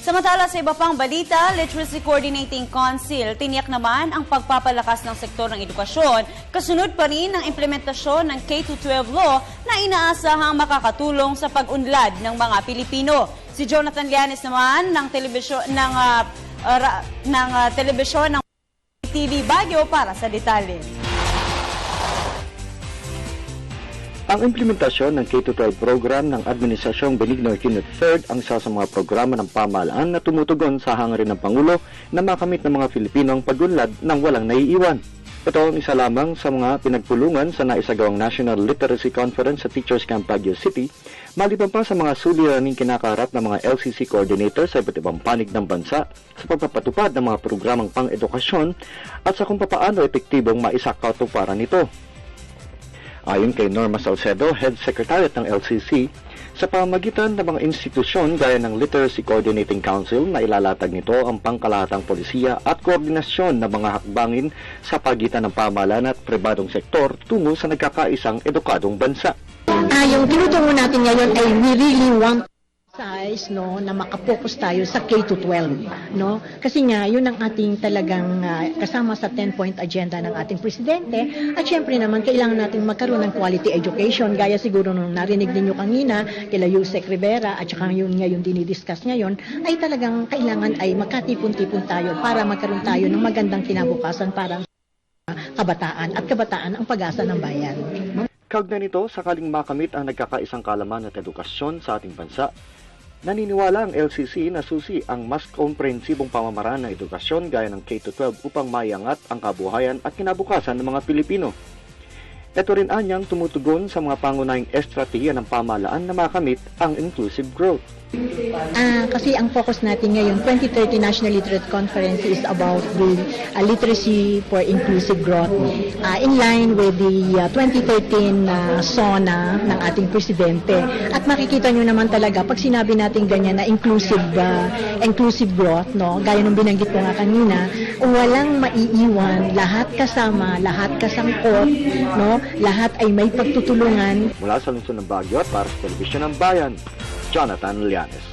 Samantala sa iba pang balita, Literacy Coordinating Council tiniyak naman ang pagpapalakas ng sektor ng edukasyon, kasunod pa rin ang implementasyon ng K-12 law na inaasahang makakatulong sa pag-unlad ng mga Pilipino. Si Jonathan Llanes naman ng telebisyon ng TV Baguio para sa detalye. Ang implementasyon ng K-12 program ng Administrasyong Benigno Aquino III ang isa sa mga programa ng pamahalaan na tumutugon sa hangarin ng Pangulo na makamit ng mga Filipino ang pag-unlad ng walang naiiwan. Ito ang isa lamang sa mga pinagpulungan sa naisagawang National Literacy Conference sa Teachers Camp Baguio City, maliban pa sa mga suliraning kinakaharap ng mga LCC coordinators sa iba't ibang panig ng bansa sa pagpapatupad ng mga programang pang-edukasyon at sa kung papaano epektibong maisakatuparan nito. Ayon kay Norma Salcedo, Head Secretariat ng LCC, sa pamamagitan ng mga institusyon gaya ng Literacy Coordinating Council na ilalatag nito ang pangkalahatang polisiya at koordinasyon ng mga hakbangin sa pagitan ng pamahalaan at pribadong sektor tungo sa nagkakaisang edukadong bansa. Yung tinutungo natin ngayon ay we really want size na makapokus tayo sa K-12, no? Kasi nga yun ang ating talagang kasama sa 10-point agenda ng ating presidente, at syempre naman kailangan natin magkaroon ng quality education gaya siguro nung narinig ninyo kanina kila Yusek Rivera at saka yun ngayon dinidiscuss ngayon, ay talagang kailangan ay magkatipon-tipon tayo para magkaroon tayo ng magandang kinabukasan para kabataan, at kabataan ang pag-asa ng bayan. Kaugnay nito, sakaling makamit ang nagkakaisang kalaman at edukasyon sa ating bansa, naniniwala ang LCC na susi ang mas komprehensibong pamamaraan ng edukasyon gaya ng K-12 upang maiangat ang kabuhayan at kinabukasan ng mga Pilipino. Ito rin anyang tumutugon sa mga pangunahing estratehiya ng pamahalaan na makamit ang inclusive growth. Kasi ang focus natin ngayon, 2030 National Literate Conference is about the literacy for inclusive growth. In line with the 2013 SONA ng ating presidente. At makikita nyo naman talaga, pag sinabi natin ganyan na inclusive growth, no, gaya nung binanggit ko nga kanina, walang maiiwan, lahat kasama, lahat kasangkot, no, lahat ay may pagtutulungan. Mula sa lungsod ng Baguio at para sa Telebisyon ng Bayan, Jonathan Llanes.